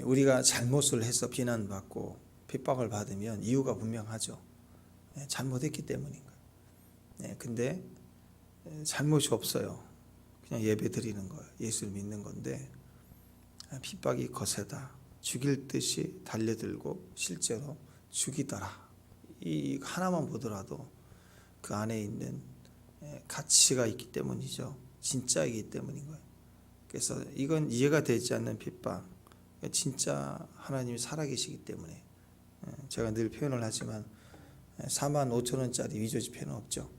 우리가 잘못을 해서 비난받고 핍박을 받으면 이유가 분명하죠. 잘못했기 때문인 거예요. 근데 잘못이 없어요. 그냥 예배 드리는 거예요. 예수를 믿는 건데 핍박이 거세다. 죽일 듯이 달려들고 실제로 죽이더라. 이 하나만 보더라도 그 안에 있는 가치가 있기 때문이죠. 진짜이기 때문인 거예요. 그래서 이건 이해가 되지 않는 핍박, 진짜 하나님이 살아계시기 때문에. 제가 늘 표현을 하지만 45,000원짜리 위조지폐는 없죠.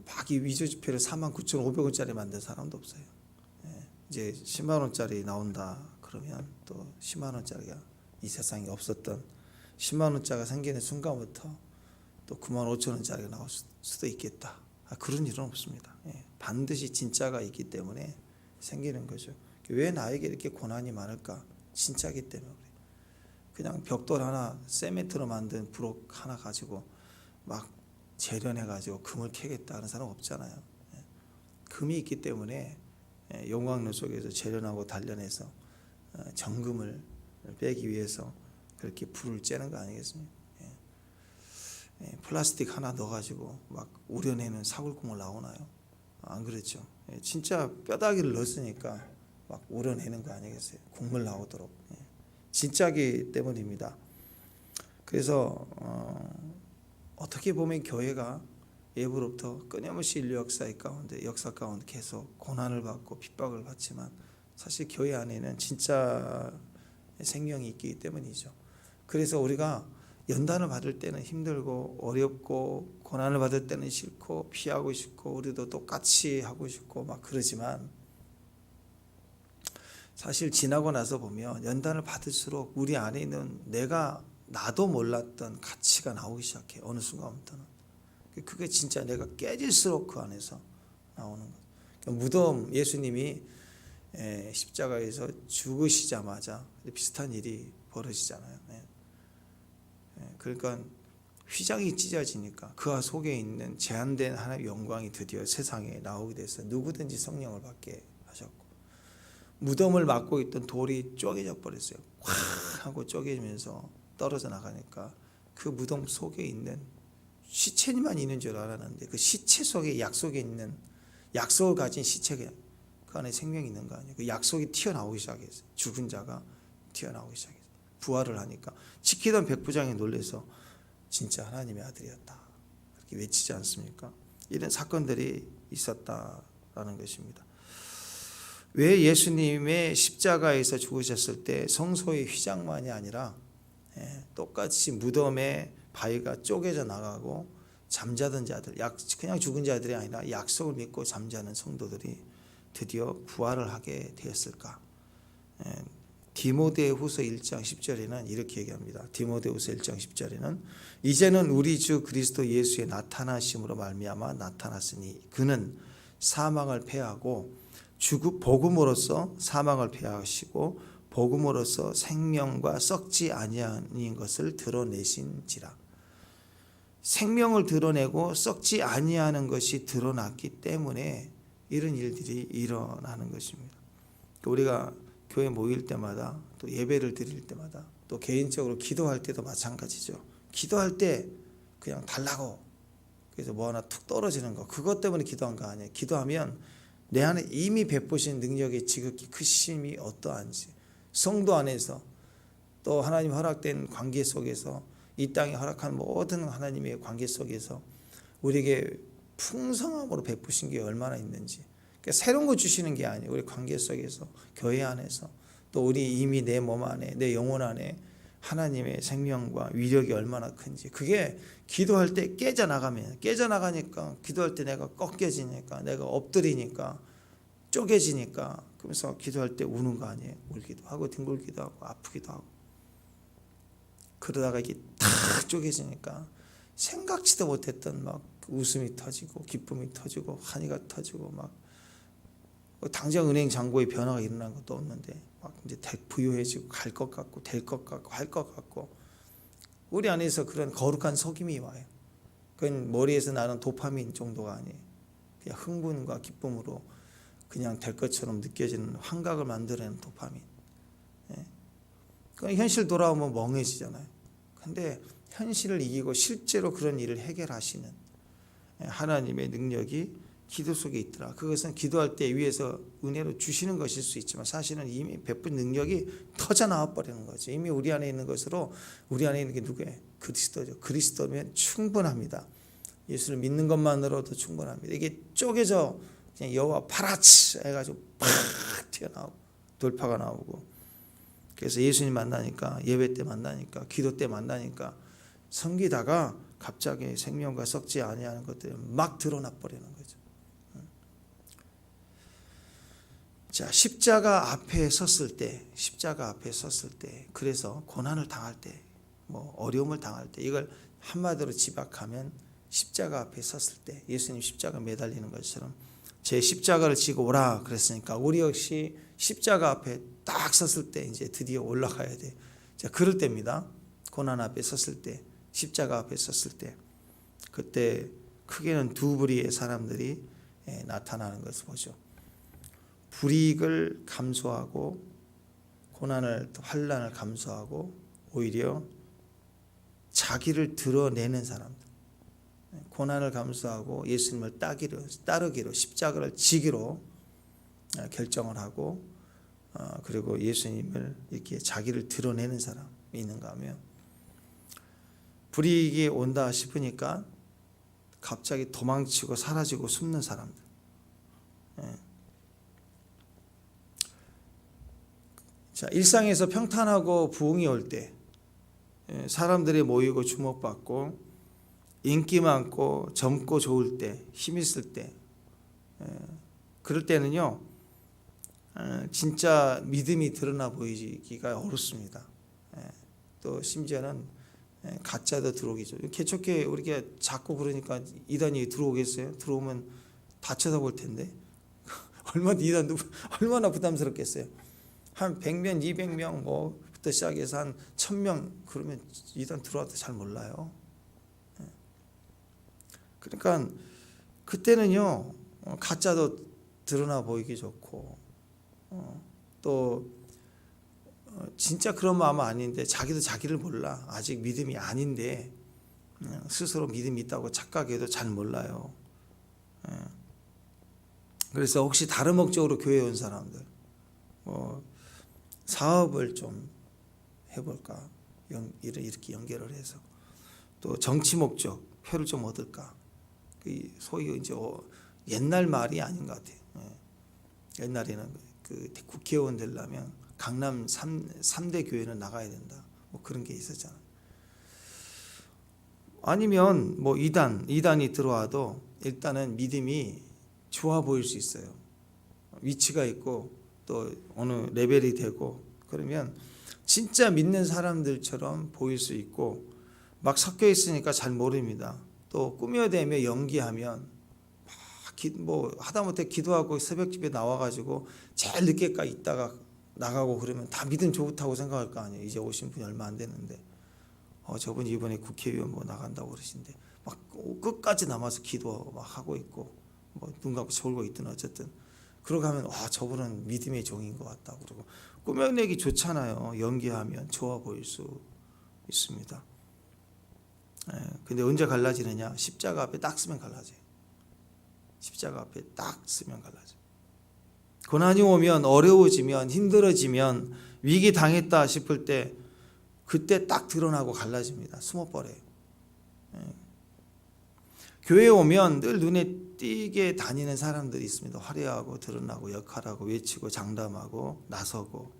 막 이 위조지폐를 49,500원짜리 만든 사람도 없어요. 이제 10만 원짜리 나온다 그러면 또 10만 원짜리가 이 세상에 없었던 10만 원짜리가 생기는 순간부터 또 95,000원짜리가 나올 수도 있겠다. 그런 일은 없습니다. 반드시 진짜가 있기 때문에 생기는 거죠. 왜 나에게 이렇게 고난이 많을까? 진짜기 때문에 그래요. 그냥 벽돌 하나, 세멘트로 만든 브록 하나 가지고 막 재련해가지고 금을 캐겠다 하는 사람 없잖아요. 금이 있기 때문에 용광로 속에서 재련하고 단련해서 정금을 빼기 위해서 그렇게 불을 쬐는 거 아니겠습니까? 플라스틱 하나 넣어가지고 막 우려내는 사골국물 나오나요? 안 그렇죠. 진짜 뼈다귀를 넣었으니까 막 우려내는 거 아니겠어요? 국물 나오도록. 진짜기 때문입니다. 그래서 어떻게 보면 교회가 예부로부터 끊임없이 인류 역사 가운데 계속 고난을 받고 핍박을 받지만 사실 교회 안에는 진짜 생명이 있기 때문이죠. 그래서 우리가 연단을 받을 때는 힘들고 어렵고 고난을 받을 때는 싫고 피하고 싶고 우리도 똑같이 하고 싶고 막 그러지만 사실 지나고 나서 보면 연단을 받을수록 우리 안에 있는 나도 몰랐던 가치가 나오기 시작해요. 어느 순간부터는. 그게 진짜 내가 깨질수록 그 안에서 나오는 거예요. 그러니까 무덤 예수님이 십자가에서 죽으시자마자 비슷한 일이 벌어지잖아요. 그러니까 휘장이 찢어지니까 그 속에 있는 제한된 하나님의 영광이 드디어 세상에 나오게 돼서 누구든지 성령을 받게 하셨고 무덤을 막고 있던 돌이 쪼개져 버렸어요. 확 하고 쪼개지면서 떨어져 나가니까 그 무덤 속에 있는 시체만 있는 줄 알았는데 그 시체 속에 약속에 있는 약속을 가진 시체가 그 안에 생명이 있는 거 아니에요. 그 약속이 튀어나오기 시작했어요. 죽은 자가 튀어나오기 시작했어요. 부활을 하니까 지키던 백부장이 놀라서 진짜 하나님의 아들이었다 이렇게 외치지 않습니까? 이런 사건들이 있었다라는 것입니다. 왜 예수님의 십자가에서 죽으셨을 때 성소의 휘장만이 아니라 똑같이 무덤에 바위가 쪼개져 나가고 잠자던 자들, 그냥 죽은 자들이 아니라 약속을 믿고 잠자는 성도들이 드디어 부활을 하게 되었을까? 디모데후서 1장 10절에는 이렇게 얘기합니다. 디모데후서 1장 10절에는 이제는 우리 주 그리스도 예수의 나타나심으로 말미암아 나타났으니 그는 사망을 패하고 복음으로써 사망을 패하시고 복음으로써 생명과 썩지 아니하는 것을 드러내신지라. 생명을 드러내고 썩지 아니하는 것이 드러났기 때문에 이런 일들이 일어나는 것입니다. 우리가 교회 모일 때마다 또 예배를 드릴 때마다 또 개인적으로 기도할 때도 마찬가지죠. 기도할 때 그냥 달라고 그래서 뭐 하나 툭 떨어지는 거 그것 때문에 기도한 거 아니에요. 기도하면 내 안에 이미 베푸신 능력의 지극히 크심이 어떠한지 성도 안에서 또 하나님 허락된 관계 속에서 이 땅에 허락한 모든 하나님의 관계 속에서 우리에게 풍성함으로 베푸신 게 얼마나 있는지 그러니까 새로운 거 주시는 게 아니에요. 우리 관계 속에서 교회 안에서 또 우리 이미 내 몸 안에 내 영혼 안에 하나님의 생명과 위력이 얼마나 큰지 그게 기도할 때 깨져나가니까 기도할 때 내가 꺾여지니까 내가 엎드리니까 쪼개지니까 그러면서 기도할 때 우는 거 아니에요. 울기도 하고 뒹굴기도 하고 아프기도 하고 그러다가 이게 탁 쪼개지니까 생각지도 못했던 막 웃음이 터지고 기쁨이 터지고 환희가 터지고 막 당장 은행 잔고에 변화가 일어난 것도 없는데 막 이제 부유해지고 갈 것 같고 될 것 같고 할 것 같고 우리 안에서 그런 거룩한 속임이 와요. 그건 머리에서 나는 도파민 정도가 아니에요. 그냥 흥분과 기쁨으로 그냥 될 것처럼 느껴지는 환각을 만들어내는 도파민. 현실 돌아오면 멍해지잖아요. 근데 현실을 이기고 실제로 그런 일을 해결하시는 하나님의 능력이 기도 속에 있더라. 그것은 기도할 때 위에서 은혜로 주시는 것일 수 있지만 사실은 이미 베푼 능력이 터져 나와 버리는 거죠. 이미 우리 안에 있는 것으로, 우리 안에 있는 게 누구예요? 그리스도죠. 그리스도면 충분합니다. 예수를 믿는 것만으로도 충분합니다. 이게 쪼개져 그냥 여호와 파라치 해가지고 팍 튀어나오고 돌파가 나오고, 그래서 예수님 만나니까, 예배 때 만나니까, 기도 때 만나니까 섬기다가 갑자기 생명과 썩지 아니하는 것들이 막 드러나 버리는 거죠. 자, 십자가 앞에 섰을 때, 그래서 고난을 당할 때, 뭐 어려움을 당할 때, 이걸 한마디로 지박하면 십자가 앞에 섰을 때, 예수님 십자가 매달리는 것처럼 제 십자가를 지고 오라 그랬으니까 우리 역시 십자가 앞에 딱 섰을 때 이제 드디어 올라가야 돼. 자, 그럴 때입니다. 고난 앞에 섰을 때, 십자가 앞에 섰을 때, 그때 크게는 두 부류의 사람들이 나타나는 것을 보죠. 불이익을 감수하고 고난을, 환난을 감수하고 오히려 자기를 드러내는 사람들, 고난을 감수하고 예수님을 따르기로, 십자가를 지기로 결정을 하고, 그리고 예수님을 이렇게 자기를 드러내는 사람이 있는가 하면, 불이익이 온다 싶으니까 갑자기 도망치고 사라지고 숨는 사람들. 자, 일상에서 평탄하고 부흥이 올 때, 사람들이 모이고 주목받고 인기 많고 젊고 좋을 때, 힘 있을 때, 그럴 때는요 진짜 믿음이 드러나 보이기가 어렵습니다. 또 심지어는 가짜도 들어오기죠. 개척해 우리가 자꾸 그러니까 이단이 들어오겠어요? 들어오면 다 쳐다볼 텐데 얼마나 부담스럽겠어요. 한 100명, 200명 뭐부터 시작해서 한 1000명 그러면 이단 들어와도 잘 몰라요. 그러니까 그때는요 가짜도 드러나 보이기 좋고, 또 진짜 그런 마음은 아닌데 자기도 자기를 몰라. 아직 믿음이 아닌데 스스로 믿음이 있다고 착각해도 잘 몰라요. 그래서 혹시 다른 목적으로 교회에 온 사람들, 사업을 좀 해볼까, 이렇게 연결을 해서, 또 정치 목적, 표를 좀 얻을까, 소위 이제 옛날 말이 아닌 것 같아요. 옛날에는 그 국회의원 되려면 강남 3대 교회는 나가야 된다, 뭐 그런 게 있었잖아요. 아니면 뭐 이단이 들어와도 일단은 믿음이 좋아 보일 수 있어요. 위치가 있고 또 어느 레벨이 되고 그러면 진짜 믿는 사람들처럼 보일 수 있고, 막 섞여 있으니까 잘 모릅니다. 또 꾸며대며 연기하면 뭐 하다못해 기도하고 새벽 집에 나와가지고 제일 늦게까지 있다가 나가고 그러면 다 믿음 좋다고 생각할 거 아니에요. 이제 오신 분이 얼마 안 됐는데 저분 이번에 국회의원 뭐 나간다고 그러신데 막 끝까지 남아서 기도 막 하고 있고 뭐 눈 감고 졸고 있든 어쨌든 그러고 하면 와, 저분은 믿음의 종인 것 같다 그러고 꾸며내기 좋잖아요. 연기하면 좋아 보일 수 있습니다. 근데 언제 갈라지느냐? 십자가 앞에 딱 쓰면 갈라져요. 십자가 앞에 딱 쓰면 갈라져요. 고난이 오면, 어려워지면, 힘들어지면, 위기 당했다 싶을 때 그때 딱 드러나고 갈라집니다. 숨어버려요. 교회에 오면 늘 눈에 띄게 다니는 사람들이 있습니다. 화려하고 드러나고 역할하고 외치고 장담하고 나서고.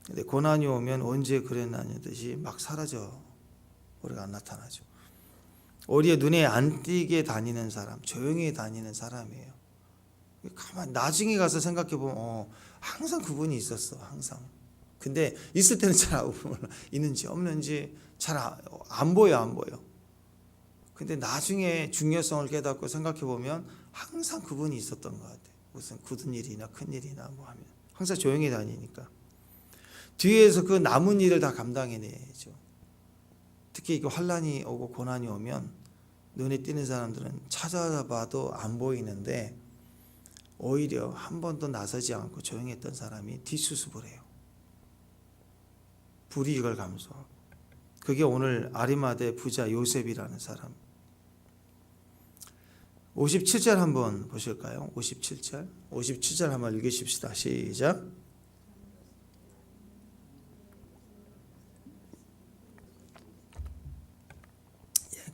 근데 고난이 오면 언제 그랬나니 듯이 막 사라져. 우리가 안 나타나죠. 오히려 눈에 안 띄게 다니는 사람, 조용히 다니는 사람이에요. 가만 나중에 가서 생각해 보면 항상 그분이 있었어. 항상. 근데 있을 때는 잘 있는지 없는지 잘 안 보여. 근데 나중에 중요성을 깨닫고 생각해 보면 항상 그분이 있었던 것 같아요. 무슨 굳은 일이나 큰 일이나 뭐 하면 항상 조용히 다니니까 뒤에서 그 남은 일을 다 감당해내죠. 특히 이거 환난이 오고 고난이 오면 눈에 띄는 사람들은 찾아봐도 안 보이는데 오히려 한 번도 나서지 않고 조용했던 사람이 뒷수습을 해요. 불이익을 감수하고. 그게 오늘 아리마대 부자 요셉이라는 사람. 57절 한번 보실까요? 57절 한번 읽으십시다. 시작.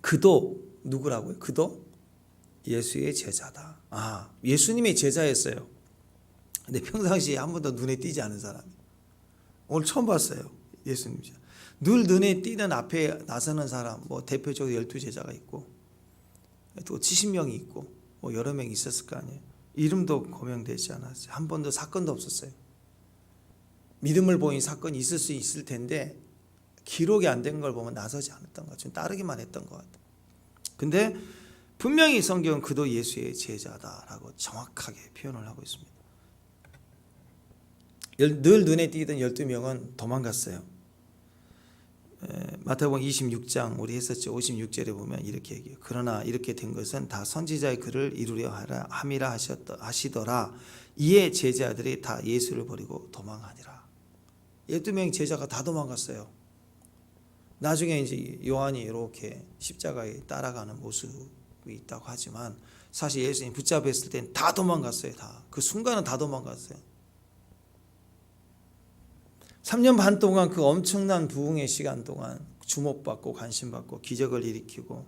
그도 누구라고요? 그도 예수의 제자다. 예수님의 제자였어요. 근데 평상시에 한 번도 눈에 띄지 않은 사람이 오늘 처음 봤어요. 예수님 제자. 늘 눈에 띄는 앞에 나서는 사람, 뭐 대표적으로 12제자가 있고 또 70명이 있고 뭐 여러 명이 있었을 거 아니에요. 이름도 고명되지 않았어요. 한 번도 사건도 없었어요. 믿음을 보인 사건이 있을 수 있을 텐데 기록이 안 된 걸 보면 나서지 않았던 것 같아요. 따르기만 했던 것 같아요. 근데 분명히 성경은 그도 예수의 제자다라고 정확하게 표현을 하고 있습니다. 늘 눈에 띄던 12명은 도망갔어요. 마태복음 26장 우리 했었죠. 56절에 보면 이렇게 얘기해요. 그러나 이렇게 된 것은 다 선지자의 글을 이루려 함이라 하시더라. 이에 제자들이 다 예수를 버리고 도망하니라. 12명 제자가 다 도망갔어요. 나중에 이제 요한이 이렇게 십자가에 따라가는 모습이 있다고 하지만 사실 예수님 붙잡혔을 땐 다 도망갔어요. 다. 그 순간은 다 도망갔어요. 3년 반 동안 그 엄청난 부흥의 시간 동안 주목받고 관심받고 기적을 일으키고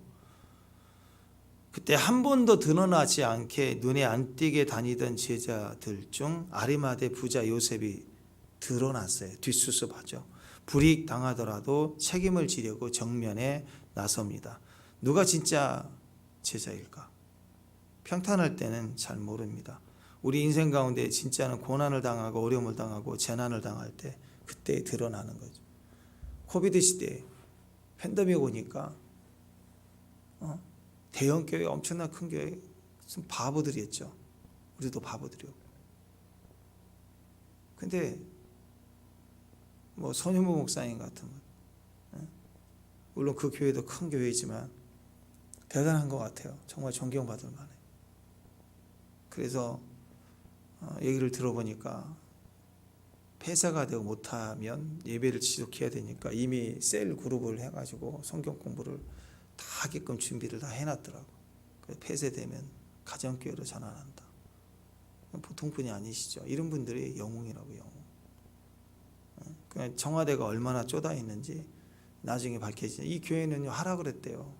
그때 한 번도 드러나지 않게 눈에 안 띄게 다니던 제자들 중 아리마대 부자 요셉이 드러났어요. 뒷수습하죠. 불이익 당하더라도 책임을 지려고 정면에 나섭니다. 누가 진짜 제자일까? 평탄할 때는 잘 모릅니다. 우리 인생 가운데 진짜는 고난을 당하고 어려움을 당하고 재난을 당할 때 그때 드러나는 거죠. 코비드 시대에 팬데믹 오니까 대형 교회, 엄청난 큰 교회 바보들이었죠. 우리도 바보들이었고. 근데 뭐 손현무 목사님 같은 분, 물론 그 교회도 큰 교회이지만 대단한 것 같아요. 정말 존경받을 만해. 그래서 얘기를 들어보니까 폐사가 되고 못하면 예배를 지속해야 되니까 이미 셀 그룹을 해가지고 성경 공부를 다 하게끔 준비를 다 해놨더라고. 그래서 폐쇄되면 가정교회로 전환한다. 보통 분이 아니시죠. 이런 분들이 영웅이라고. 영웅. 그냥 청와대가 얼마나 쪼다 있는지 나중에 밝혀지죠. 이 교회는요 하라 그랬대요.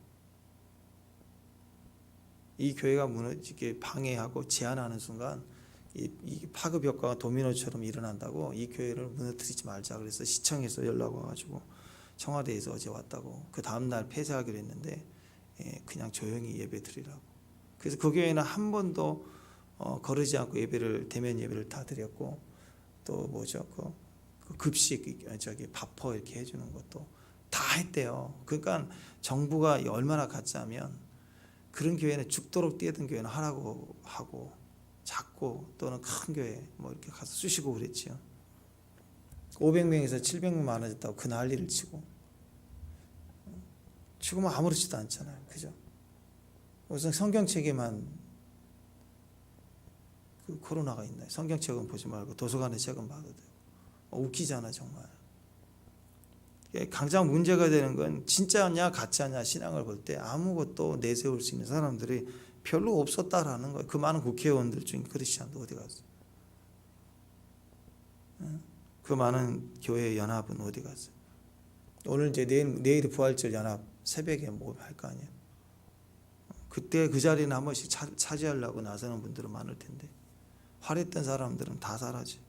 이 교회가 무너지게 방해하고 제한하는 순간 이 파급 효과가 도미노처럼 일어난다고 이 교회를 무너뜨리지 말자 그래서 시청에서 연락 와가지고 청와대에서 어제 왔다고. 그 다음날 폐쇄하기로 했는데 그냥 조용히 예배 드리라고. 그래서 그 교회는 한 번도 거르지 않고 예배를 대면 예배를 다 드렸고 또 뭐죠 그 급식 밥퍼 이렇게 해주는 것도 다 했대요. 그러니까 정부가 얼마나 가짜면 그런 교회는 죽도록 뛰어든 교회는 하라고 하고 작고 또는 큰 교회 뭐 이렇게 가서 쑤시고 그랬지요. 500명에서 700명 많아졌다고 그 난리를 치고 지금은 아무렇지도 않잖아요. 그죠? 우선 성경책에만 그 코로나가 있나요? 성경책은 보지 말고 도서관에 책은 봐도 돼요. 웃기잖아 정말. 가장 문제가 되는 건 진짜냐 가짜냐 신앙을 볼 때 아무것도 내세울 수 있는 사람들이 별로 없었다라는 거예요. 그 많은 국회의원들 중에 크리스찬도 어디 갔어? 그 많은 교회 연합은 어디 갔어요? 오늘 이제 내일이 부활절 연합 새벽에 뭐 할 거 아니에요? 그때 그 자리는 한 번씩 차지하려고 나서는 분들은 많을 텐데 활했던 사람들은 다 사라져.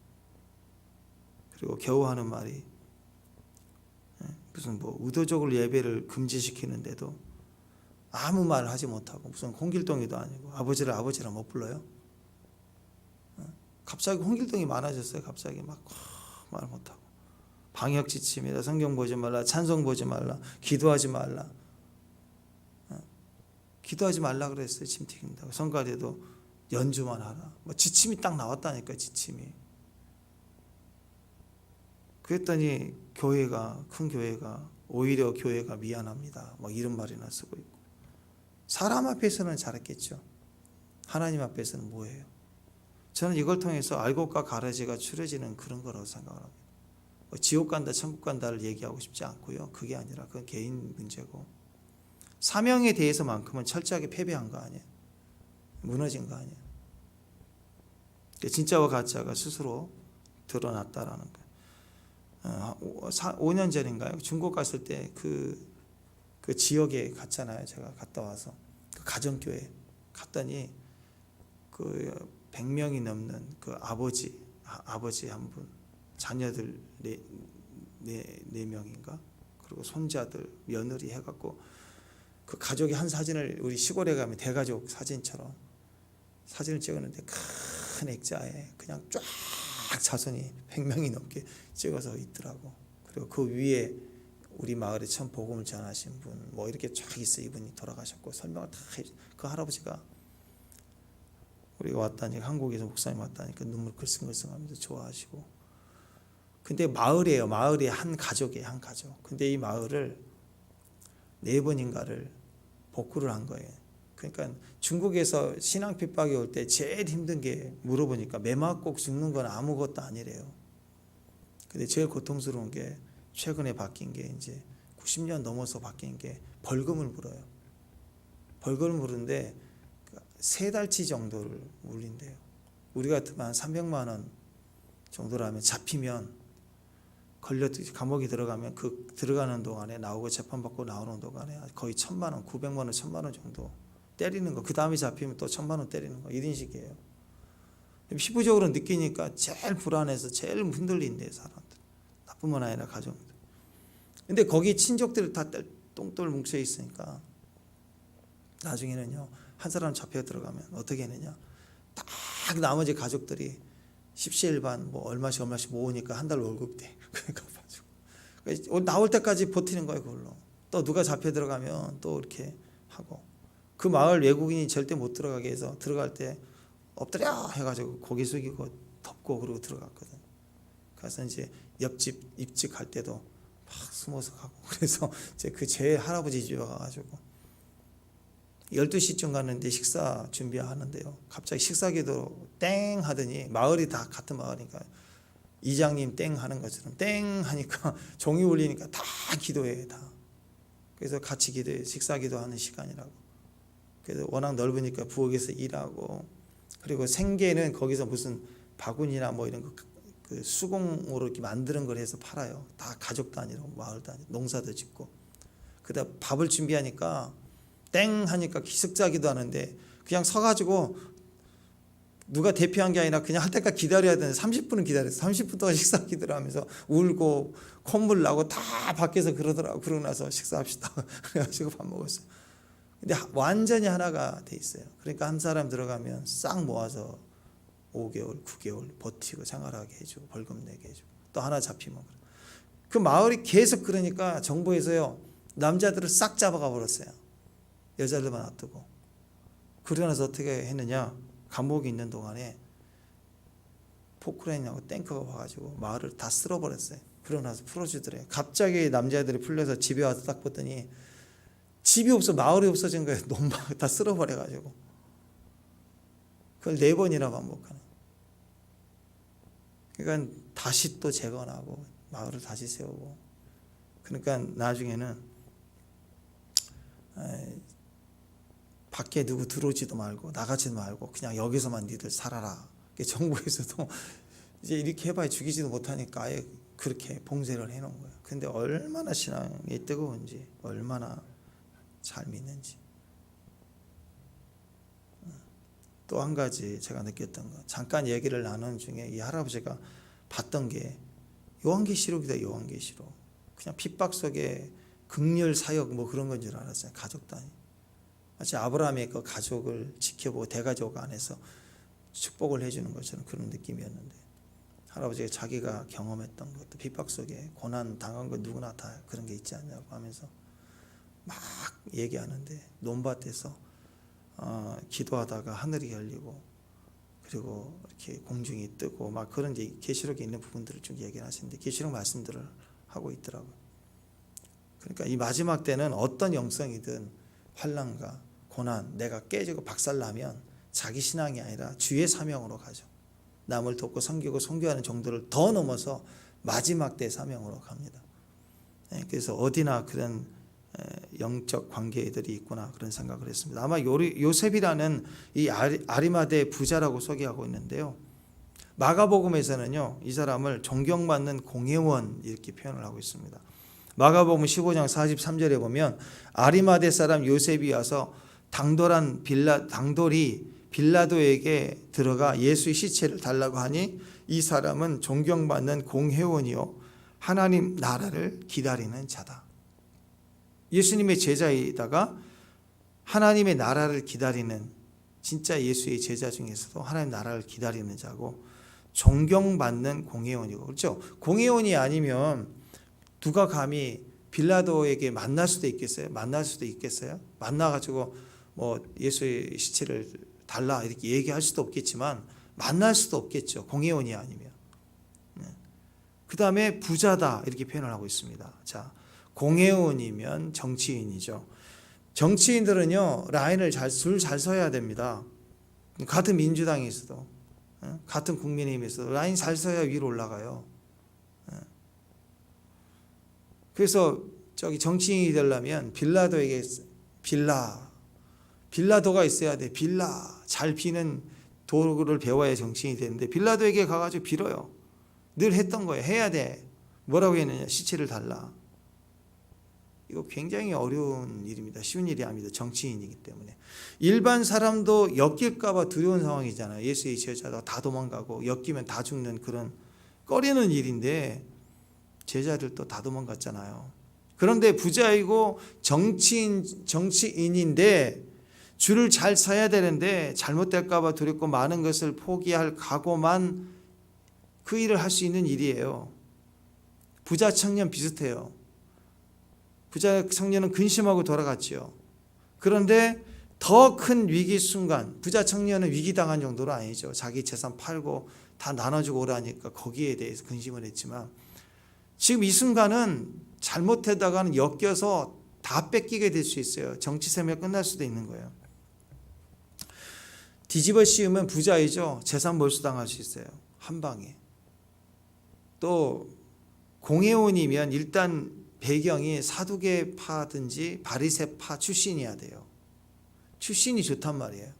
그리고 겨우 하는 말이 무슨 뭐 의도적으로 예배를 금지시키는데도 아무 말을 하지 못하고 무슨 홍길동이도 아니고 아버지를 아버지라 못 불러요. 갑자기 홍길동이 많아졌어요. 갑자기 막 말 못하고 방역 지침이다. 성경 보지 말라. 찬송 보지 말라. 기도하지 말라. 기도하지 말라 그랬어요. 침 튀긴다고. 성가대도 연주만 하라. 뭐 지침이 딱 나왔다니까 지침이. 그랬더니 교회가 큰 교회가 오히려 교회가 미안합니다. 뭐 이런 말이나 쓰고 있고. 사람 앞에서는 잘했겠죠. 하나님 앞에서는 뭐예요? 저는 이걸 통해서 알곡과 가라지가 추려지는 그런 거라고 생각을 합니다. 지옥 간다 천국 간다를 얘기하고 싶지 않고요. 그게 아니라 그건 개인 문제고, 사명에 대해서만큼은 철저하게 패배한 거 아니에요. 무너진 거 아니에요. 진짜와 가짜가 스스로 드러났다라는 거예요. 5년 전인가요? 중국 갔을 때 그 지역에 갔잖아요. 제가 갔다 와서 그 가정교회 갔더니 그 100명이 넘는 그 아버지 한 분, 자녀들 네 명인가, 그리고 손자들, 며느리 해갖고 그 가족이 한 사진을 우리 시골에 가면 대가족 사진처럼 사진을 찍었는데 큰 액자에 그냥 쫙 자손이 100명이 넘게 찍어서 있더라고. 그리고 그 위에 우리 마을에 처음 복음을 전하신 분 뭐 이렇게 쫙 있어. 이분이 돌아가셨고 설명을 다 해. 그 할아버지가 우리가 왔다니까, 한국에서 목사님 왔다니까 눈물 글썽글썽하면서 좋아하시고. 근데 마을이에요. 마을이 한 가족이에요. 한 가족. 근데 이 마을을 4번인가를 복구를 한 거예요. 그러니까 중국에서 신앙 핍박이 올 때 제일 힘든 게, 물어보니까 매 맞고 죽는 건 아무것도 아니래요. 근데 제일 고통스러운 게 최근에 바뀐 게, 이제 90년 넘어서 바뀐 게 벌금을 물어요. 벌금을 물는데 3달치 정도를 물린대요. 우리 같으면 한 300만 원 정도라면 잡히면 감옥에 들어가면 그 들어가는 동안에 나오고 재판받고 나오는 동안에 거의 1,000만 원, 900만 원, 1,000만 원 정도 때리는 거. 그 다음에 잡히면 또 1,000만 원 때리는 거. 이런 식이에요. 피부적으로 느끼니까 제일 불안해서 제일 흔들린대요, 사람들. 나뿐만 아니라 가정들. 근데 거기 친족들이 다 똥돌 뭉쳐 있으니까 나중에는요, 한 사람 잡혀 들어가면 어떻게 했느냐, 딱 나머지 가족들이 십시일반 뭐 얼마씩 모으니까 한 달 월급 돼. 그러니까 나올 때까지 버티는 거예요. 그걸로 또 누가 잡혀 들어가면 또 이렇게 하고, 그 마을 외국인이 절대 못 들어가게 해서 들어갈 때 엎드려 해가지고 고개 숙이고 덮고 그러고 들어갔거든. 그래서 이제 옆집 입직할 때도 막 숨어서 가고, 그래서 이제 그 제 할아버지 집에 가가지고 12시쯤 갔는데 식사 준비하는데요, 갑자기 식사기도 땡 하더니, 마을이 다 같은 마을이니까 이장님 땡 하는 것처럼 땡 하니까 종이 울리니까 다 기도해요. 다. 그래서 같이 기도해요. 식사 기도하는 시간이라고. 그래서 워낙 넓으니까 부엌에서 일하고, 그리고 생계는 거기서 무슨 바구니나 뭐 이런 거 그 수공으로 이렇게 만드는 걸 해서 팔아요. 다 가족 단위로, 마을 단위, 농사도 짓고. 그다음 밥을 준비하니까 땡 하니까 식사 기도하는데 그냥 서가지고 누가 대피한 게 아니라 그냥 할 때까지 기다려야 되는데 30분은 기다렸어. 30분 동안 식사 기도를 하면서 울고 콧물 나고 다 밖에서 그러더라고. 그러고 나서 식사합시다. 그래가지고 밥 먹었어요. 근데 완전히 하나가 돼 있어요. 그러니까 한 사람 들어가면 싹 모아서 5개월, 9개월 버티고 생활하게 해주고 벌금 내게 해주고, 또 하나 잡히면 그 마을이 계속 그러니까 정부에서요, 남자들을 싹 잡아가 버렸어요. 여자들만 놔두고. 그러고 나서 어떻게 했느냐, 감옥에 있는 동안에 포크레인하고 탱커가 와가지고 마을을 다 쓸어버렸어요. 그러고 나서 풀어주더래요. 갑자기 남자애들이 풀려서 집에 와서 딱 봤더니 집이 없어, 마을이 없어진 거예요. 논밭 다 쓸어버려가지고. 그걸 4번이나 반복하는. 그러니까 다시 또 재건하고 마을을 다시 세우고. 그러니까 나중에는 밖에 누구 들어오지도 말고 나가지도 말고 그냥 여기서만 니들 살아라. 정부에서도 이제 이렇게 해봐야 죽이지도 못하니까 아예 그렇게 봉쇄를 해놓은 거예요. 근데 얼마나 신앙이 뜨거운지, 얼마나 잘 믿는지. 또 한 가지 제가 느꼈던 거, 잠깐 얘기를 나눈 중에 이 할아버지가 봤던 게 요한계시록이다. 요한계시록. 그냥 핍박 속에 극렬 사역 뭐 그런 건 줄 알았어요. 가족 단위. 마치 아브라함의 그 가족을 지켜보고 대가족 안에서 축복을 해주는 것처럼 그런 느낌이었는데, 할아버지가 자기가 경험했던 것도 핍박 속에 고난 당한 거 누구나 다 그런 게 있지 않냐고 하면서 막 얘기하는데, 논밭에서 기도하다가 하늘이 열리고 그리고 이렇게 공중이 뜨고 막 그런 계시록에 있는 부분들을 쭉 얘기를 하시는데, 계시록 말씀들을 하고 있더라고요. 그러니까 이 마지막 때는 어떤 영성이든 환난과 고난, 내가 깨지고 박살나면 자기 신앙이 아니라 주의 사명으로 가죠. 남을 돕고 섬기고 선교하는 정도를 더 넘어서 마지막 때 사명으로 갑니다. 그래서 어디나 그런 영적 관계들이 있구나 그런 생각을 했습니다. 아마 요셉이라는 이 아리마대 부자라고 소개하고 있는데요. 마가복음에서는요, 이 사람을 존경받는 공회원 이렇게 표현을 하고 있습니다. 마가복음 15장 43절에 보면 아리마대 사람 요셉이 와서 당돌이 빌라도에게 들어가 예수의 시체를 달라고 하니 이 사람은 존경받는 공회원이요 하나님 나라를 기다리는 자다. 예수님의 제자이다가 하나님의 나라를 기다리는 진짜 예수의 제자 중에서도 하나님 나라를 기다리는 자고 존경받는 공회원이고, 그렇죠? 공회원이 아니면 누가 감히 빌라도에게 만날 수도 있겠어요? 만나가지고 뭐 예수의 시체를 달라 이렇게 얘기할 수도 없겠지만 만날 수도 없겠죠. 공회원이 아니면. 그 다음에 부자다 이렇게 표현을 하고 있습니다. 자, 공회원이면 정치인이죠. 정치인들은요 라인을 줄 잘 서야 됩니다. 같은 민주당에 있어도 같은 국민의힘에 있어도 라인 잘 서야 위로 올라가요. 그래서 저기 정치인이 되려면 빌라도에게 빌라도가 있어야 돼. 잘 비는 도구를 배워야 정치인이 되는데 빌라도에게 가가지고 빌어요. 늘 했던 거예요. 해야 돼. 뭐라고 했느냐? 시체를 달라. 이거 굉장히 어려운 일입니다. 쉬운 일이 아닙니다. 정치인이기 때문에. 일반 사람도 엮일까 봐 두려운 상황이잖아요. 예수의 제자도 다 도망가고 엮이면 다 죽는 그런 꺼리는 일인데 제자들도 다 도망갔잖아요. 그런데 부자이고 정치인인데 줄을 잘 서야 되는데 잘못될까 봐 두렵고 많은 것을 포기할 각오만 그 일을 할 수 있는 일이에요. 부자 청년 비슷해요. 부자 청년은 근심하고 돌아갔죠. 그런데 더 큰 위기 순간, 부자 청년은 위기당한 정도는 아니죠. 자기 재산 팔고 다 나눠주고 오라니까 거기에 대해서 근심을 했지만 지금 이 순간은 잘못하다가는 엮여서 다 뺏기게 될 수 있어요. 정치 생활이 끝날 수도 있는 거예요. 뒤집어 씌우면 부자이죠. 재산 몰수당할 수 있어요. 한 방에. 또 공회원이면 일단 배경이 사두개파든지 바리새파 출신이어야 돼요. 출신이 좋단 말이에요.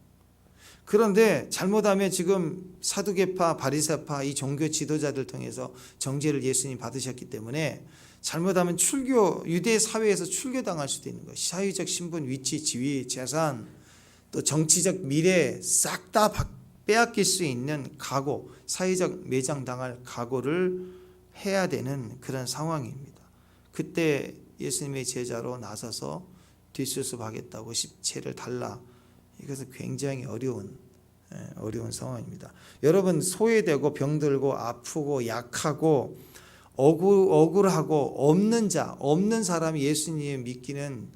그런데 잘못하면 지금 사두개파, 바리새파 이 종교 지도자들 통해서 정죄를 예수님 받으셨기 때문에 잘못하면 유대 사회에서 출교당할 수도 있는 거예요. 사회적 신분, 위치, 지위, 재산, 또 정치적 미래 싹 다 빼앗길 수 있는 각오, 사회적 매장당할 각오를 해야 되는 그런 상황입니다. 그때 예수님의 제자로 나서서 뒷수습하겠다고 시체를 달라. 이것은 굉장히 어려운 상황입니다. 여러분 소외되고 병들고 아프고 약하고 억울하고 없는 사람이 예수님 믿기는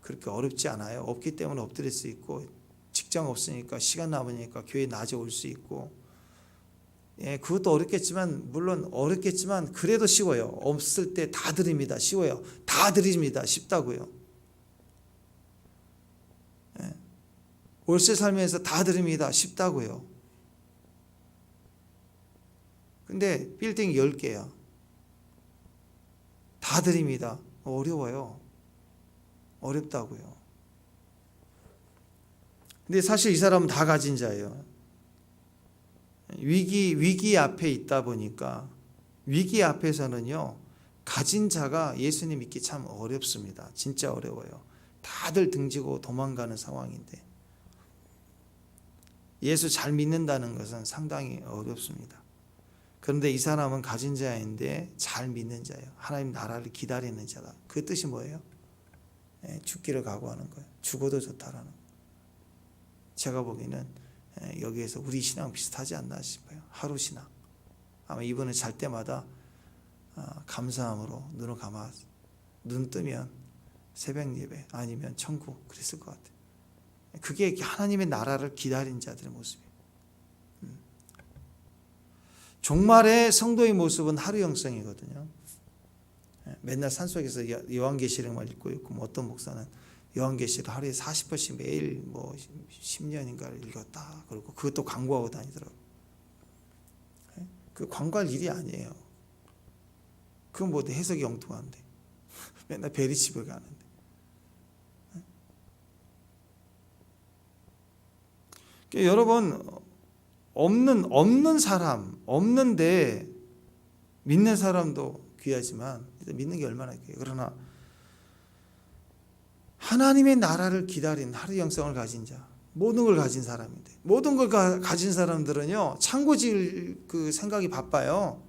그렇게 어렵지 않아요. 없기 때문에 엎드릴 수 있고 직장 없으니까 시간 남으니까 교회 낮에 올 수 있고 그것도 어렵겠지만 물론 어렵겠지만 그래도 쉬워요. 없을 때 다 드립니다. 쉬워요. 다 드립니다. 쉽다고요. 월세 살면서 다 드립니다. 쉽다고요. 근데 빌딩 10개야. 다 드립니다. 어려워요. 어렵다고요. 근데 사실 이 사람은 다 가진 자예요. 위기 앞에 있다 보니까 위기 앞에서는요 가진 자가 예수님 믿기 참 어렵습니다. 진짜 어려워요. 다들 등지고 도망가는 상황인데 예수 잘 믿는다는 것은 상당히 어렵습니다. 그런데 이 사람은 가진 자인데 잘 믿는 자예요. 하나님 나라를 기다리는 자다. 그 뜻이 뭐예요? 죽기를 각오하는 거예요. 죽어도 좋다라는 거예요. 제가 보기에는 여기에서 우리 신앙 비슷하지 않나 싶어요. 하루 신앙. 아마 이분은 잘 때마다 감사함으로 눈을 감아 눈 뜨면 새벽 예배 아니면 천국 그랬을 것 같아요. 그게 하나님의 나라를 기다린 자들의 모습이에요. 종말의 성도의 모습은 하루 영성이거든요. 맨날 산속에서 요한계시록만 읽고 있고 뭐 어떤 목사는 요한계시록 하루에 40번씩 매일 뭐 10년인가를 읽었다. 그리고 그것도 광고하고 다니더라고요. 그 관과할 일이 아니에요. 그건 뭐 해석이 엉뚱한데 맨날 베리집을 가는데. 그러니까 여러분, 없는 사람, 없는데 믿는 사람도 귀하지만 믿는 게 얼마나 귀해요. 그러나 하나님의 나라를 기다린 하루 영성을 가진 자, 모든 걸 가진 사람인데, 모든 걸 가진 사람들은요 창고 지을 그 생각이 바빠요.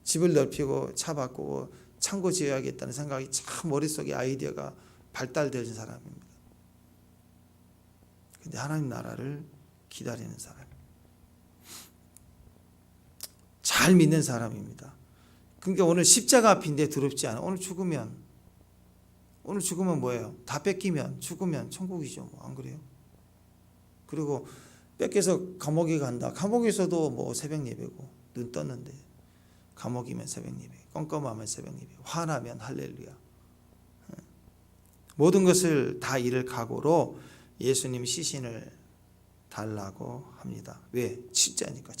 집을 넓히고 차 바꾸고 창고 지어야겠다는 생각이 참 머릿속에 아이디어가 발달되는 사람입니다. 근데 하나님 나라를 기다리는 사람, 잘 믿는 사람입니다. 그러니까 오늘 십자가 앞인데 두렵지 않아. 오늘 죽으면 뭐예요? 다 뺏기면, 죽으면 천국이죠. 뭐 안 그래요? 그리고 뺏겨서 감옥에 간다. 감옥에서도 뭐 새벽 예배고, 눈 떴는데 감옥이면 새벽 예배, 껌껌하면 새벽 예배, 화나면 할렐루야. 모든 것을 다 잃을 각오로 예수님 시신을 달라고 합니다. 왜? 진짜니까.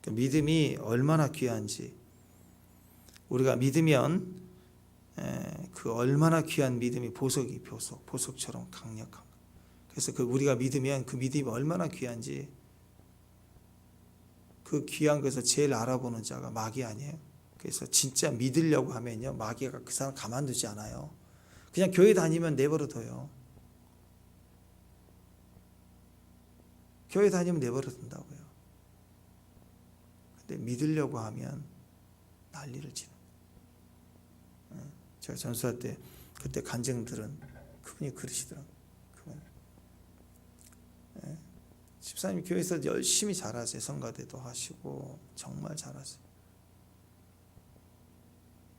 그러니까 믿음이 얼마나 귀한지, 우리가 믿으면 그 얼마나 귀한 믿음이 보석처럼 강력한. 그래서 우리가 믿으면 그 믿음이 얼마나 귀한지, 그 귀한 것을 제일 알아보는 자가 마귀 아니에요? 그래서 진짜 믿으려고 하면요, 마귀가 그 사람 가만두지 않아요. 그냥 교회 다니면 내버려둬요. 교회 다니면 내버려둔다고요. 근데 믿으려고 하면 난리를 치는. 제가 전수할 때 그때 간증들은 그분이 그러시더라고요. 집사님 교회에서 열심히 잘하세요. 성가대도 하시고 정말 잘하세요.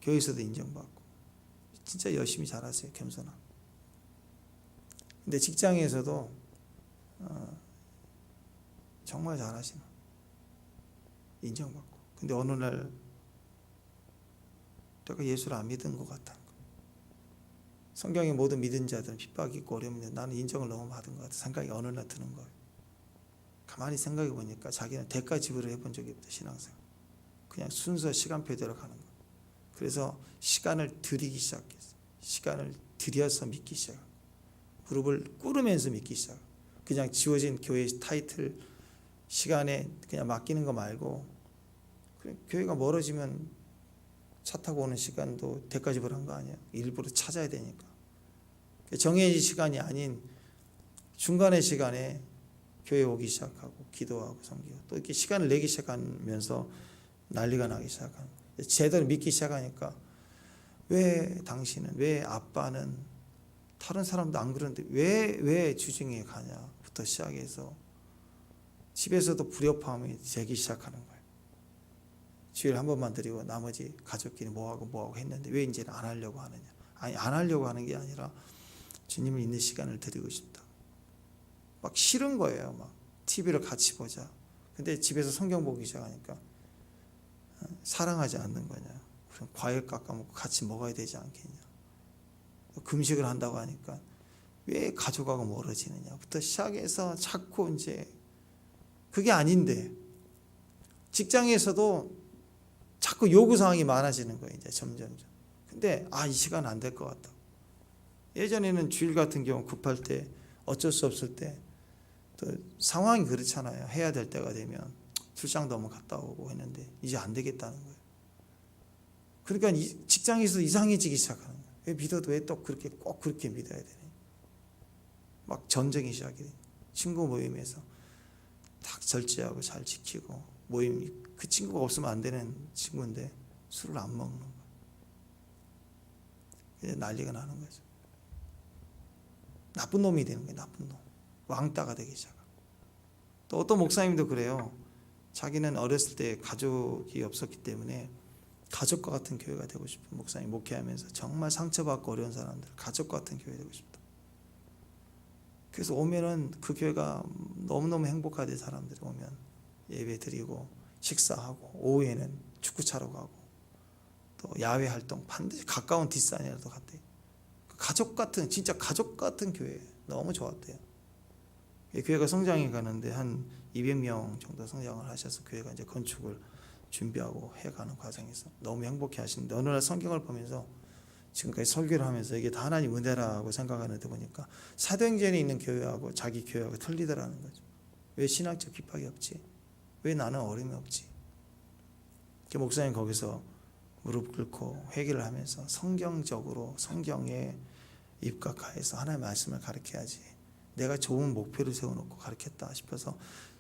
교회에서도 인정받고 진짜 열심히 잘하세요. 겸손하고. 근데 직장에서도 정말 잘하시나, 인정받고. 근데 어느 날 내가 예수를 안 믿은 것 같다는 거예요. 성경의 모든 믿은 자들은 핍박이 있고 어려움이 있는데 나는 인정을 너무 받은 것 같아 생각이 어느 날 드는 거예요. 가만히 생각해 보니까 자기는 대가 지불을 해본 적이 없다. 신앙생활 그냥 순서 시간표대로 가는 거예요. 그래서 시간을 들이기 시작했어요. 시간을 들여서 믿기 시작하고, 무릎을 꿇으면서 믿기 시작하고, 그냥 지워진 교회 타이틀 시간에 그냥 맡기는 거 말고, 교회가 멀어지면 차 타고 오는 시간도 대가 지불한 거 아니에요. 일부러 찾아야 되니까. 정해진 시간이 아닌 중간의 시간에 교회 오기 시작하고 기도하고 섬기고, 또 이렇게 시간을 내기 시작하면서 난리가 나기 시작하는 거예요. 제대로 믿기 시작하니까 왜 당신은, 왜 아빠는, 다른 사람도 안 그러는데 왜 주중에 가냐부터 시작해서 집에서도 불협화음이 되기 시작하는 거예요. 주일 한 번만 드리고 나머지 가족끼리 뭐하고 했는데 왜 이제는 안 하려고 하느냐. 아니, 안 하려고 하는 게 아니라 주님을 있는 시간을 드리고 싶다. 막 싫은 거예요. 막 TV를 같이 보자. 근데 집에서 성경 보기 시작하니까 사랑하지 않는 거냐. 그럼 과일 깎아먹고 같이 먹어야 되지 않겠냐. 금식을 한다고 하니까 왜 가족하고 멀어지느냐부터 시작해서 자꾸 이제 그게 아닌데, 직장에서도 자꾸 요구사항이 많아지는 거예요. 이제 점점. 근데 이 시간 안 될 것 같다. 예전에는 주일 같은 경우 급할 때, 어쩔 수 없을 때, 또 상황이 그렇잖아요. 해야 될 때가 되면 출장도 한번 갔다 오고 했는데 이제 안 되겠다는 거예요. 그러니까 직장에서 이상해지기 시작하는 거예요. 왜 믿어도 왜 또 그렇게 꼭 그렇게 믿어야 되니? 막 전쟁이 시작이 돼요. 친구 모임에서 딱 절제하고 잘 지키고, 모임 그 친구가 없으면 안 되는 친구인데 술을 안 먹는 거예요. 이제 난리가 나는 거죠. 나쁜 놈이 되는 거예요. 나쁜 놈. 왕따가 되기 시작하고. 또 어떤 목사님도 그래요. 자기는 어렸을 때 가족이 없었기 때문에 가족과 같은 교회가 되고 싶은 목사님, 목회하면서 정말 상처받고 어려운 사람들, 가족과 같은 교회 되고 싶다. 그래서 오면은 그 교회가 너무너무 행복하대. 사람들이 오면 예배 드리고 식사하고, 오후에는 축구 차러 가고, 또 야외 활동 반드시 가까운 뒷산이라도 갔대요. 가족 같은, 진짜 가족 같은 교회 너무 좋았대요. 교회가 성장해 가는데 한 200명 정도 성장을 하셔서 교회가 이제 건축을 준비하고 해가는 과정에서 너무 행복해 하시는데 어느 날 성경을 보면서 지금까지 설교를 하면서 이게 다 하나님 은혜라고 생각하는데 보니까 사도행전에 있는 교회하고 자기 교회하고 틀리더라는 거죠. 왜 신학적 핍박이 없지? 왜 나는 어려움이 없지? 목사님 거기서 무릎 꿇고 회개를 하면서 성경적으로 성경에 입각하여서 하나님의 말씀을 가르쳐야지. 내가 좋은 목표를 세워놓고 가르쳤다 싶어서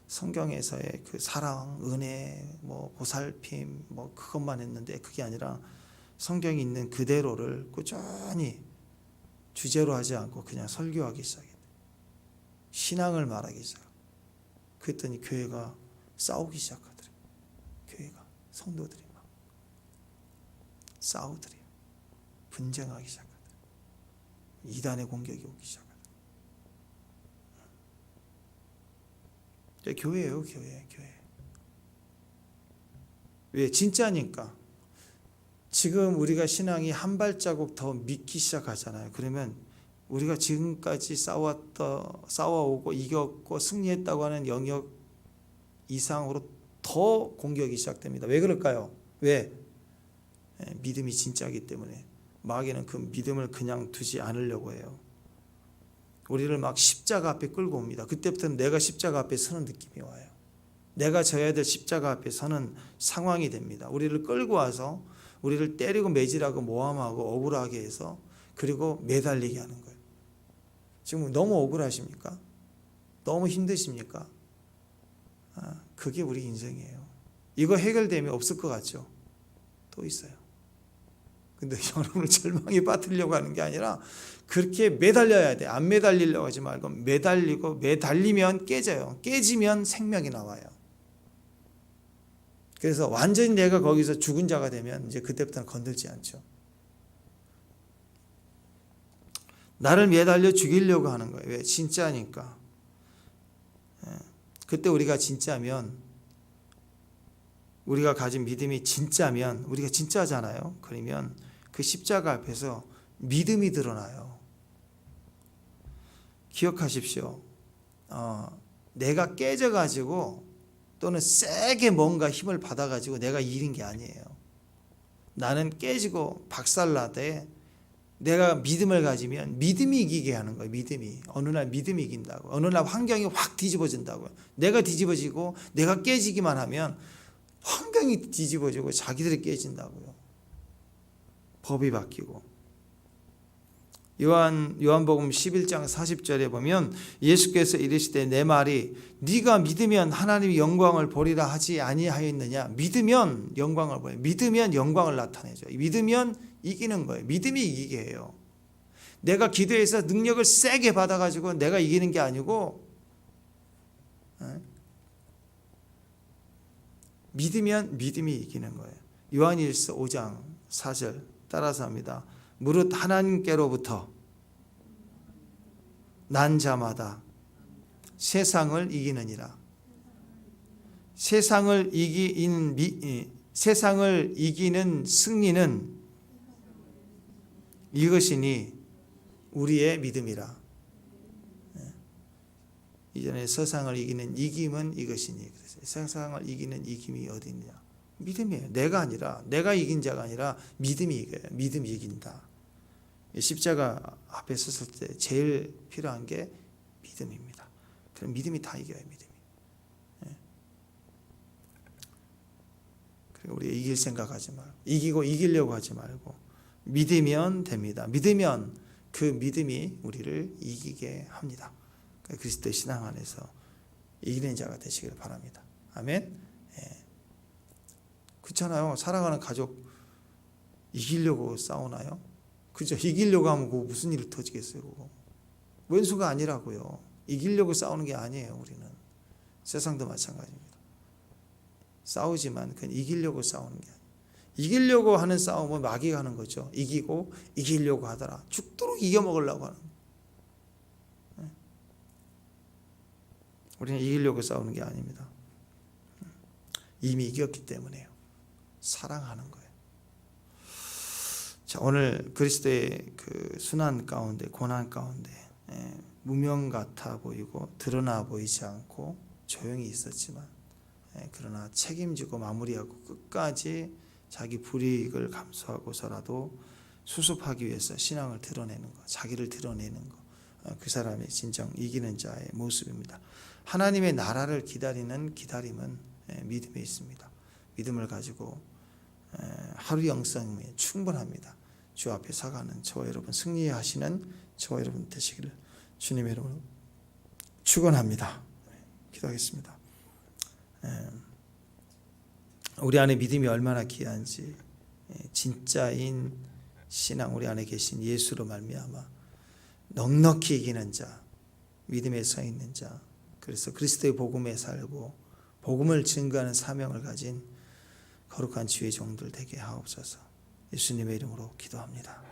성경에서의 그 사랑, 은혜, 뭐 보살핌, 뭐 그것만 했는데 그게 아니라 성경이 있는 그대로를 꾸준히 주제로 하지 않고 그냥 설교하기 시작했어요. 신앙을 말하기 시작. 그랬더니 교회가 싸우기 시작하더래요. 교회가 성도들이 막 싸우더래요. 분쟁하기 시작하더래요. 이단의 공격이 오기 시작하더래요. 교회예요, 교회. 왜? 진짜니까. 지금 우리가 신앙이 한 발자국 더 믿기 시작하잖아요. 그러면 우리가 지금까지 싸워오고 이겼고 승리했다고 하는 영역 이상으로 더 공격이 시작됩니다. 왜 그럴까요? 왜? 믿음이 진짜이기 때문에. 마귀는 그 믿음을 그냥 두지 않으려고 해요. 우리를 막 십자가 앞에 끌고 옵니다. 그때부터는 내가 십자가 앞에 서는 느낌이 와요. 내가 져야 될 십자가 앞에 서는 상황이 됩니다. 우리를 끌고 와서 우리를 때리고 매질하고 모함하고 억울하게 해서 그리고 매달리게 하는 거예요. 지금 너무 억울하십니까? 너무 힘드십니까? 그게 우리 인생이에요. 이거 해결되면 없을 것 같죠? 또 있어요. 근데 여러분을 절망에 빠뜨리려고 하는 게 아니라 그렇게 매달려야 돼. 안 매달리려고 하지 말고 매달리고 매달리면 깨져요. 깨지면 생명이 나와요. 그래서 완전히 내가 거기서 죽은 자가 되면 이제 그때부터는 건들지 않죠. 나를 매달려 죽이려고 하는 거예요. 왜? 진짜니까. 그때 우리가 진짜면, 우리가 가진 믿음이 진짜면, 우리가 진짜잖아요. 그러면 그 십자가 앞에서 믿음이 드러나요. 기억하십시오. 내가 깨져가지고 또는 세게 뭔가 힘을 받아가지고 내가 이긴 게 아니에요. 나는 깨지고 박살나되 내가 믿음을 가지면 믿음이 이기게 하는 거예요. 믿음이. 어느 날 믿음이 이긴다고. 어느 날 환경이 확 뒤집어진다고요. 내가 뒤집어지고 내가 깨지기만 하면 환경이 뒤집어지고 자기들이 깨진다고요. 법이 바뀌고. 요한복음 11장 40절에 보면 예수께서 이르시되 내 말이 네가 믿으면 하나님의 영광을 보리라 하지 아니하였느냐. 믿으면 영광을 보여요. 믿으면 영광을 나타내죠. 믿으면 이기는 거예요. 믿음이 이기게 해요. 내가 기도해서 능력을 세게 받아가지고 내가 이기는 게 아니고 믿으면 믿음이 이기는 거예요. 요한일서 5장 4절 따라서 합니다. 무릇 하나님께로부터 난 자마다 세상을 이기느니라. 세상을 이기는 승리는 이것이니 우리의 믿음이라. 이전에 세상을 이기는 이김은 이것이니. 세상을 이기는 이김이 어디 있느냐? 믿음이에요. 내가 아니라, 내가 이긴 자가 아니라 믿음이 이겨요. 믿음이 이긴다. 십자가 앞에 섰을 때 제일 필요한 게 믿음입니다. 그럼 믿음이 다 이겨요. 믿음이. 그리고 우리 이길 생각하지 말고, 이기려고 하지 말고 믿으면 됩니다. 믿으면 그 믿음이 우리를 이기게 합니다. 그리스도의 신앙 안에서 이기는 자가 되시길 바랍니다. 아멘. 그렇잖아요. 사랑하는 가족 이기려고 싸우나요? 그죠? 이기려고 하면 그거 무슨 일이 터지겠어요? 그거. 원수가 아니라고요. 이기려고 싸우는 게 아니에요. 우리는 세상도 마찬가지입니다. 싸우지만 그건 이기려고 싸우는 게 아니에요. 이기려고 하는 싸움은 마귀가 하는 거죠. 이기려고 하더라. 죽도록 이겨먹으려고 하는 거예요. 우리는 이기려고 싸우는 게 아닙니다. 이미 이겼기 때문에요. 사랑하는 거예요. 자, 오늘 그리스도의 그 순환 가운데, 고난 가운데 무명 같아 보이고 드러나 보이지 않고 조용히 있었지만 그러나 책임지고 마무리하고 끝까지 자기 불이익을 감수하고서라도 수습하기 위해서 신앙을 드러내는 것, 자기를 드러내는 것, 그 사람이 진정 이기는 자의 모습입니다. 하나님의 나라를 기다리는 기다림은 믿음에 있습니다. 믿음을 가지고 하루 영성이 충분합니다. 주 앞에 서가는 저와 여러분, 승리하시는 저와 여러분 되시기를 주님의 이름으로 축원합니다. 기도하겠습니다. 우리 안에 믿음이 얼마나 귀한지, 진짜인 신앙, 우리 안에 계신 예수로 말미암아 넉넉히 이기는 자, 믿음에 서 있는 자, 그래서 그리스도의 복음에 살고 복음을 증거하는 사명을 가진 거룩한 주의 종들 되게 하옵소서. 예수님의 이름으로 기도합니다.